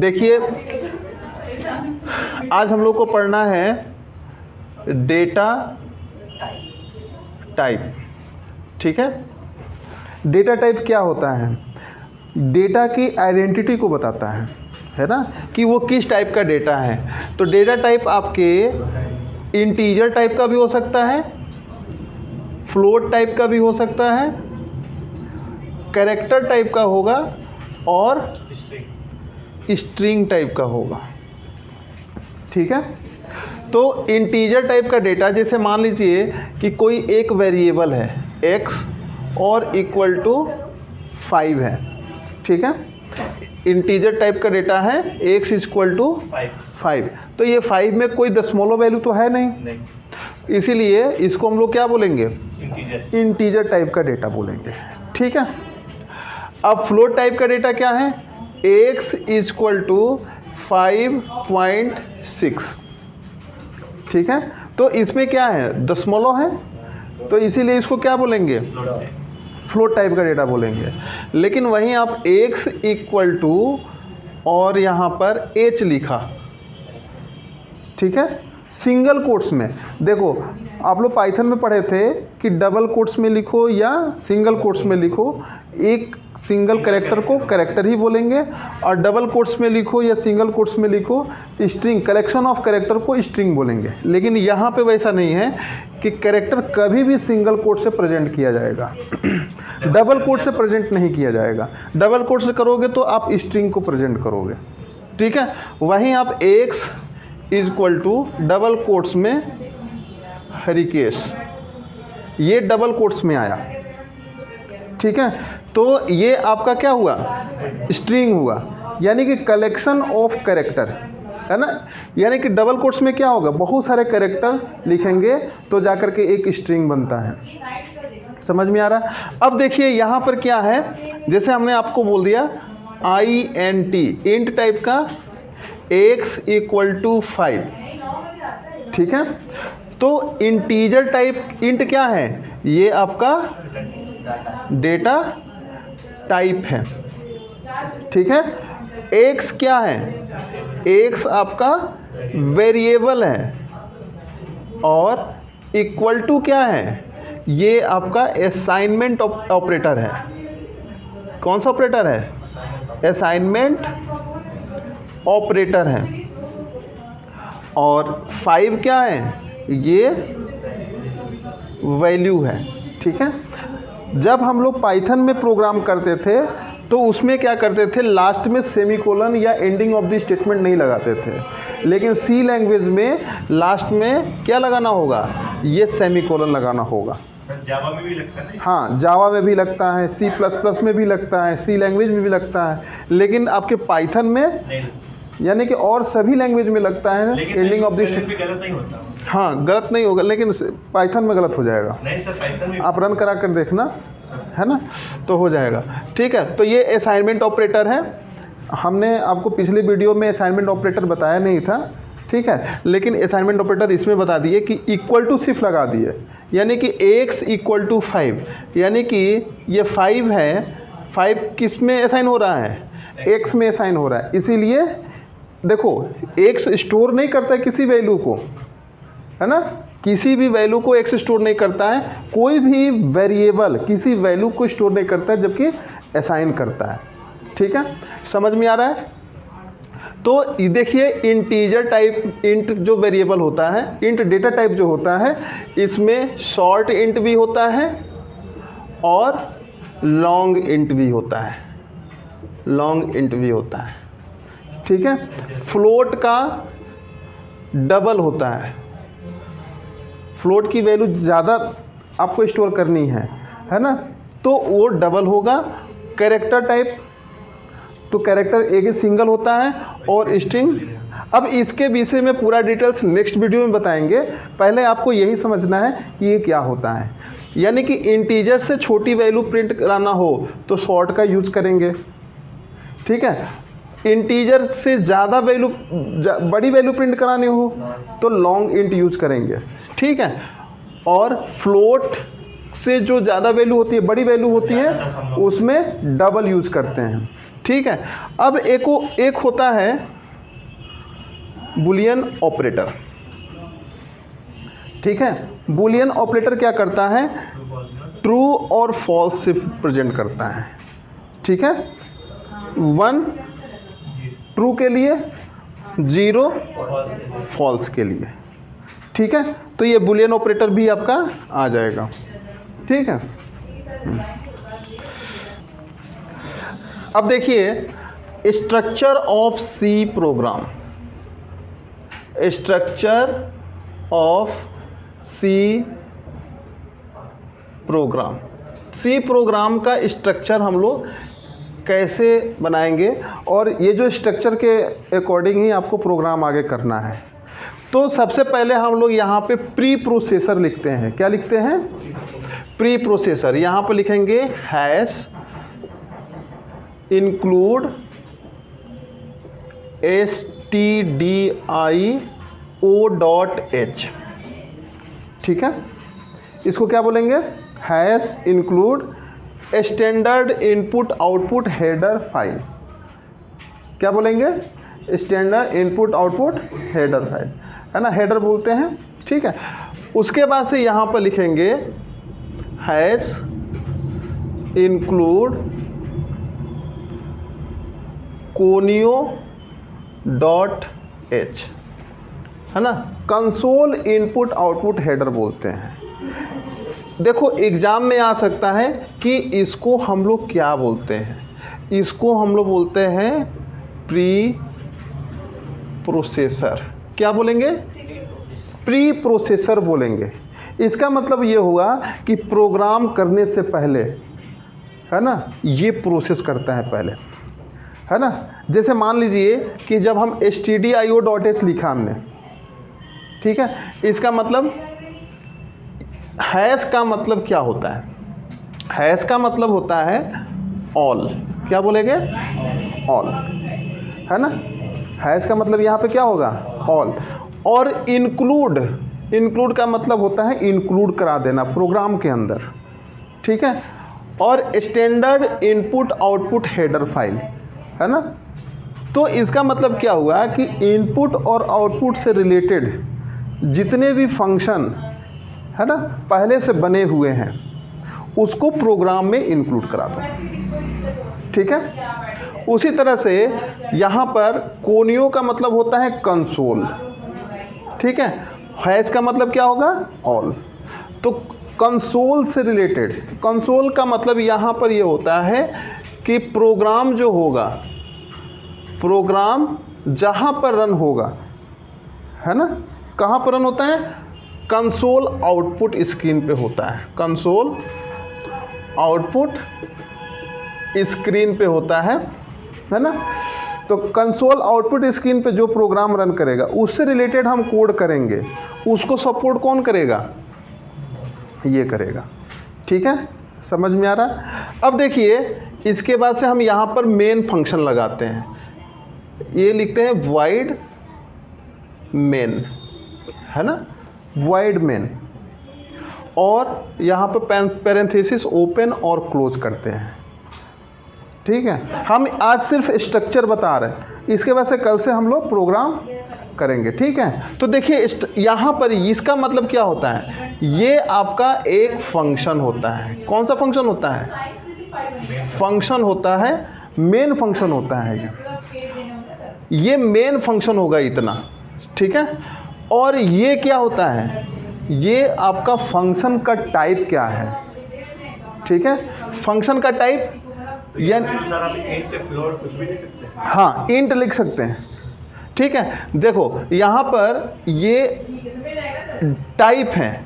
देखिए आज हम लोग को पढ़ना है डेटा टाइप। ठीक है, डेटा टाइप क्या होता है? डेटा की आइडेंटिटी को बताता है ना, कि वो किस टाइप का डेटा है। तो डेटा टाइप आपके इंटीजर टाइप का भी हो सकता है, फ्लोट टाइप का भी हो सकता है, कैरेक्टर टाइप का होगा और स्ट्रिंग टाइप का होगा। ठीक है, तो इंटीजर टाइप का डेटा, जैसे मान लीजिए कि कोई एक वेरिएबल है x और इक्वल टू 5 है। ठीक है, इंटीजर टाइप का डेटा है x इक्वल टू 5। तो ये 5 में कोई दशमलव वैल्यू तो है नहीं, इसीलिए इसको हम लोग क्या बोलेंगे? इंटीजर टाइप का डेटा बोलेंगे। ठीक है, अब फ्लोट टाइप का डेटा क्या है? x equal to 5.6। ठीक है, तो इसमें क्या है? दशमलव है, तो इसीलिए इसको क्या बोलेंगे? फ्लोट टाइप का डेटा बोलेंगे। लेकिन वहीं आप x इक्वल टू और यहाँ पर h लिखा, ठीक है, सिंगल कोट्स में। देखो आप लोग पाइथन में पढ़े थे कि डबल कोट्स में लिखो या सिंगल कोट्स में लिखो, एक सिंगल कैरेक्टर को कैरेक्टर ही बोलेंगे, और डबल कोट्स में लिखो या सिंगल कोट्स में लिखो स्ट्रिंग, कलेक्शन ऑफ कैरेक्टर को स्ट्रिंग बोलेंगे। लेकिन यहाँ पे वैसा नहीं है कि कैरेक्टर कभी भी सिंगल कोट से प्रेजेंट किया जाएगा, डबल कोट से प्रेजेंट नहीं किया जाएगा। डबल कोट से करोगे तो आप स्ट्रिंग को प्रेजेंट करोगे। ठीक है, वहीं आप x equal to double quotes में हरिकेश, ये डबल कोट्स में आया। ठीक है, तो ये आपका क्या हुआ? स्ट्रिंग हुआ, यानी कि कलेक्शन ऑफ कैरेक्टर, है ना। यानी कि डबल कोट्स में क्या होगा? बहुत सारे कैरेक्टर लिखेंगे तो जाकर के एक स्ट्रिंग बनता है। समझ में आ रहा है? अब देखिए यहाँ पर क्या है, जैसे हमने आपको बोल दिया INT, इंट टाइप का x इक्वल टू 5। ठीक है, तो इंटीजर टाइप इंट क्या है? ये आपका डेटा टाइप है। ठीक है, x क्या है? x आपका वेरिएबल है, और इक्वल टू क्या है? ये आपका असाइनमेंट ऑपरेटर है। कौन सा ऑपरेटर है? असाइनमेंट ऑपरेटर है। और 5 क्या है? ये वैल्यू है। ठीक है, जब हम लोग पाइथन में प्रोग्राम करते थे तो उसमें क्या करते थे? लास्ट में सेमीकोलन या एंडिंग ऑफ द स्टेटमेंट नहीं लगाते थे। लेकिन सी लैंग्वेज में लास्ट में क्या लगाना होगा? ये सेमीकोलन लगाना होगा। जावा में भी लगता है? हाँ, जावा में भी लगता है, C++ में भी लगता है, सी लैंग्वेज में भी लगता है, लेकिन आपके पाइथन में नहीं, यानी कि और सभी लैंग्वेज में लगता है एंडिंग ऑफ द स्टेटमेंट। गलत नहीं होता। हाँ, गलत नहीं होगा, लेकिन पाइथन में गलत हो जाएगा। नहीं सर, पाइथन में आप रन करा कर देखना, है ना, तो हो जाएगा। ठीक है, तो ये असाइनमेंट ऑपरेटर है। हमने आपको पिछले वीडियो में असाइनमेंट ऑपरेटर बताया नहीं था। ठीक है, लेकिन असाइनमेंट ऑपरेटर इसमें बता दिए कि इक्वल टू सिर्फ लगा दिए, यानी कि x इक्वल टू 5, यानी कि ये 5 है, 5 किस में असाइन हो रहा है? x में असाइन हो रहा है। इसीलिए देखो x स्टोर नहीं करता है किसी वैल्यू को, है ना, किसी भी वैल्यू को x स्टोर नहीं करता है। कोई भी वेरिएबल किसी वैल्यू को स्टोर नहीं करता है, जबकि असाइन करता है। ठीक है, समझ में आ रहा है? तो देखिए इंटीजर टाइप इंट जो वेरिएबल होता है, इंट डेटा टाइप जो होता है, इसमें शॉर्ट इंट भी होता है और लॉन्ग इंट भी होता है, लॉन्ग इंट भी होता है। ठीक है, फ्लोट का डबल होता है, फ्लोट की वैल्यू ज़्यादा आपको स्टोर करनी है ना, तो वो डबल होगा। कैरेक्टर टाइप, तो कैरेक्टर एक ही सिंगल होता है, और स्ट्रिंग। अब इसके विषय में पूरा डिटेल्स नेक्स्ट वीडियो में बताएंगे। पहले आपको यही समझना है कि ये क्या होता है। यानी कि इंटीजर से छोटी वैल्यू प्रिंट कराना हो तो शॉर्ट का यूज़ करेंगे। ठीक है, इंटीजर से ज़्यादा वैल्यू, बड़ी वैल्यू प्रिंट करानी हो तो लॉन्ग इंट यूज करेंगे। ठीक है, और फ्लोट से जो ज़्यादा वैल्यू होती है, बड़ी वैल्यू होती है, उसमें डबल यूज़ करते हैं। ठीक है। अब एक होता है बुलियन ऑपरेटर, ठीक है। बुलियन ऑपरेटर क्या करता है, ट्रू और फॉल्स से प्रेजेंट करता है, ठीक है। 1 ट्रू के लिए, 0 फॉल्स के लिए, ठीक है। तो ये बुलियन ऑपरेटर भी आपका आ जाएगा, ठीक है। अब देखिए structure of C program, structure of C program, C program का स्ट्रक्चर हम लोग कैसे बनाएंगे, और ये जो स्ट्रक्चर के अकॉर्डिंग ही आपको प्रोग्राम आगे करना है। तो सबसे पहले हम लोग यहाँ पे प्री प्रोसेसर लिखते हैं। क्या लिखते हैं, प्री प्रोसेसर। यहाँ पे लिखेंगे हैश इंक्लूड stdio.h, ठीक है। इसको क्या बोलेंगे, hash include standard input output header file. क्या बोलेंगे, standard input output header file, है ना, हेडर बोलते हैं, ठीक है। उसके बाद से यहाँ पर लिखेंगे हैश इंक्लूड conio.h, है ना, कंसोल इनपुट आउटपुट हेडर बोलते हैं। देखो एग्जाम में आ सकता है कि इसको हम लोग क्या बोलते हैं, इसको हम लोग बोलते हैं प्री प्रोसेसर। क्या बोलेंगे, प्री प्रोसेसर बोलेंगे। इसका मतलब ये हुआ कि प्रोग्राम करने से पहले, है ना, ये प्रोसेस करता है पहले, है ना। जैसे मान लीजिए कि जब हम stdio.h लिखा हमने, ठीक है, इसका मतलब हैश का मतलब क्या होता है, हैश का मतलब होता है ऑल। क्या बोलेंगे, ऑल, है ना। हैश का मतलब यहाँ पे क्या होगा, ऑल। और इंक्लूड का मतलब होता है इंक्लूड करा देना प्रोग्राम के अंदर, ठीक है। और standard input output header file, है ना। तो इसका मतलब क्या हुआ कि इनपुट और आउटपुट से रिलेटेड जितने भी फंक्शन, है ना, पहले से बने हुए हैं उसको प्रोग्राम में इंक्लूड करा दो, ठीक है। उसी तरह से यहाँ पर कोनियो का मतलब होता है कंसोल, ठीक है। हैश का मतलब क्या होगा, ऑल। तो कंसोल से रिलेटेड, कंसोल का मतलब यहाँ पर ये होता है कि प्रोग्राम जो होगा, प्रोग्राम जहाँ पर रन होगा, है ना, कहाँ पर रन होता है, कंसोल आउटपुट स्क्रीन पे होता है, कंसोल आउटपुट स्क्रीन पे होता है ना। तो कंसोल आउटपुट स्क्रीन पे जो प्रोग्राम रन करेगा उससे रिलेटेड हम कोड करेंगे, उसको सपोर्ट कौन करेगा, ये करेगा, ठीक है। समझ में आ रहा है। अब देखिए इसके बाद से हम यहाँ पर मेन फंक्शन लगाते हैं, ये लिखते हैं void main, है ना, void main। और यहाँ पर पैरेंथेसिस ओपन और क्लोज करते हैं, ठीक है। हम आज सिर्फ स्ट्रक्चर बता रहे हैं, इसके बाद से कल से हम लोग प्रोग्राम करेंगे, ठीक है। तो देखिए यहाँ पर इसका मतलब क्या होता है, ये आपका एक फंक्शन होता है। कौन सा फंक्शन होता है, फंक्शन होता है, मेन फंक्शन होता है। ये मेन फंक्शन होगा इतना, ठीक है। और ये क्या होता है, ये आपका फंक्शन का टाइप क्या है, ठीक है। फंक्शन का टाइप या हाँ इंट लिख सकते हैं, ठीक है। देखो यहाँ पर ये टाइप है,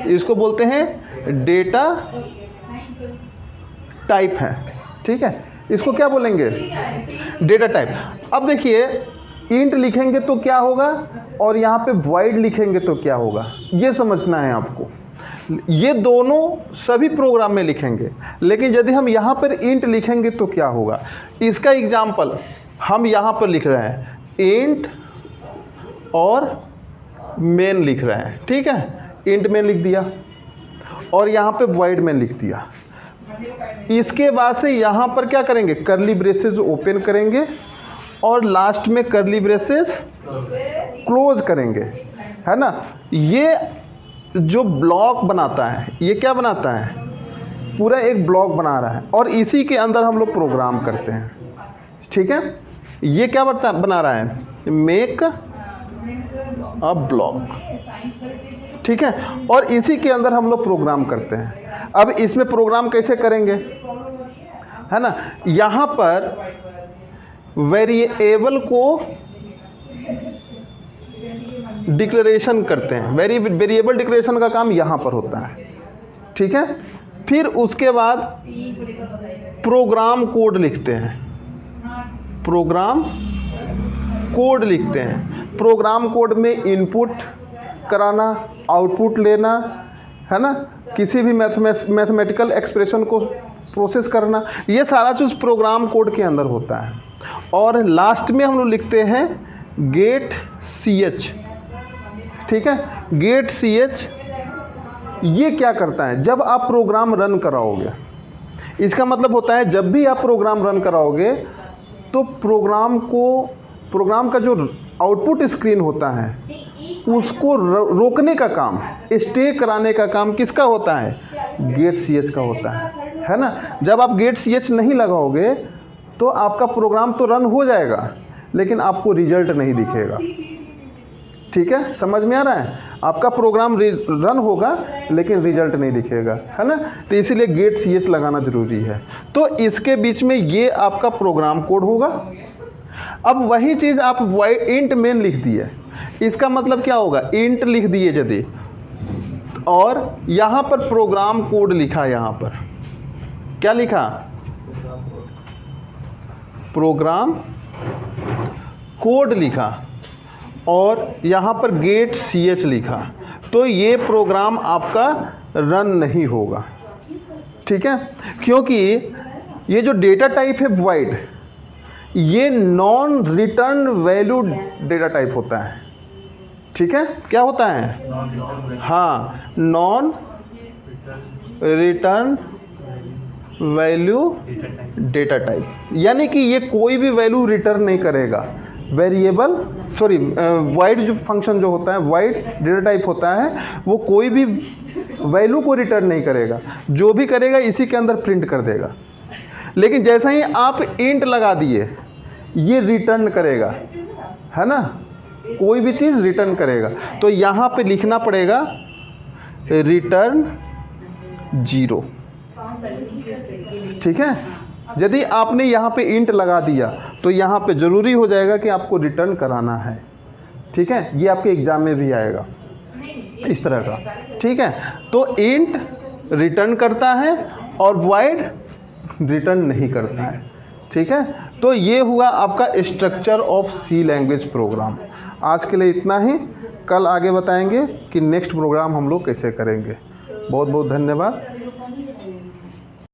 इसको बोलते हैं डेटा टाइप है, ठीक है। इसको क्या बोलेंगे, डेटा टाइप। अब देखिए इंट लिखेंगे तो क्या होगा और यहाँ पे void लिखेंगे तो क्या होगा, ये समझना है आपको। ये दोनों सभी प्रोग्राम में लिखेंगे, लेकिन यदि हम यहाँ पर इंट लिखेंगे तो क्या होगा। इसका एग्जाम्पल हम यहाँ पर लिख रहे हैं, इंट और मेन लिख रहे हैं, ठीक है। इंट मेन लिख दिया और यहाँ पे void मेन लिख दिया। इसके बाद से यहाँ पर क्या करेंगे, कर्ली ब्रेसेस ओपन करेंगे और लास्ट में कर्ली ब्रेसेस क्लोज करेंगे, है ना। ये जो ब्लॉक बनाता है, ये क्या बनाता है, पूरा एक ब्लॉक बना रहा है और इसी के अंदर हम लोग प्रोग्राम करते हैं, ठीक है। ये क्या बना रहा है, मेक अ ब्लॉक, ठीक है, और इसी के अंदर हम लोग प्रोग्राम करते हैं। अब इसमें प्रोग्राम कैसे करेंगे, है ना। यहाँ पर वेरिएबल को डिक्लेरेशन करते हैं, वेरिएबल डिक्लेरेशन का काम यहाँ पर होता है, ठीक है। फिर उसके बाद प्रोग्राम कोड लिखते हैं, प्रोग्राम कोड लिखते हैं। प्रोग्राम कोड में इनपुट कराना, आउटपुट लेना, है ना, किसी भी मैथमेटिकल एक्सप्रेशन को प्रोसेस करना, ये सारा चीज़ प्रोग्राम कोड के अंदर होता है। और लास्ट में हम लोग लिखते हैं गेट ch, ठीक है। गेट ch ये क्या करता है, जब आप प्रोग्राम रन कराओगे, इसका मतलब होता है जब भी आप प्रोग्राम रन कराओगे तो प्रोग्राम का जो आउटपुट स्क्रीन होता है उसको रोकने का काम, स्टे कराने का काम किसका होता है, गेट ch का होता है ना। जब आप गेट ch नहीं लगाओगे तो आपका प्रोग्राम तो रन हो जाएगा लेकिन आपको रिजल्ट नहीं दिखेगा, ठीक है, समझ में आ रहा है। आपका प्रोग्राम रन होगा लेकिन रिजल्ट नहीं दिखेगा, है ना। तो इसीलिए गेट ch लगाना ज़रूरी है। तो इसके बीच में ये आपका प्रोग्राम कोड होगा। अब वही चीज़ आप इंट मेन लिख दिए, इसका मतलब क्या होगा, इंट लिख दिए यदि, और यहाँ पर प्रोग्राम कोड लिखा, यहाँ पर क्या लिखा, प्रोग्राम कोड लिखा और यहाँ पर गेट ch लिखा, तो ये प्रोग्राम आपका रन नहीं होगा, ठीक है। क्योंकि ये जो डेटा टाइप है void, ये non return value data type होता है, ठीक है। क्या होता है, हाँ, non return value data type, यानी कि ये कोई भी वैल्यू रिटर्न नहीं करेगा। वेरिएबल void जो फंक्शन जो होता है, void डेटा टाइप होता है, वो कोई भी वैल्यू को रिटर्न नहीं करेगा, जो भी करेगा इसी के अंदर प्रिंट कर देगा। लेकिन जैसा ही आप इंट लगा दिए, ये रिटर्न करेगा, है ना, कोई भी चीज़ रिटर्न करेगा। तो यहाँ पे लिखना पड़ेगा रिटर्न 0, ठीक है। यदि आपने यहाँ पे इंट लगा दिया तो यहाँ पे ज़रूरी हो जाएगा कि आपको रिटर्न कराना है, ठीक है। ये आपके एग्ज़ाम में भी आएगा इस तरह का, ठीक है। तो इंट रिटर्न करता है और void रिटर्न नहीं करता है, ठीक है। तो ये हुआ आपका structure of C language program. आज के लिए इतना ही, कल आगे बताएंगे कि नेक्स्ट प्रोग्राम हम लोग कैसे करेंगे। बहुत बहुत धन्यवाद।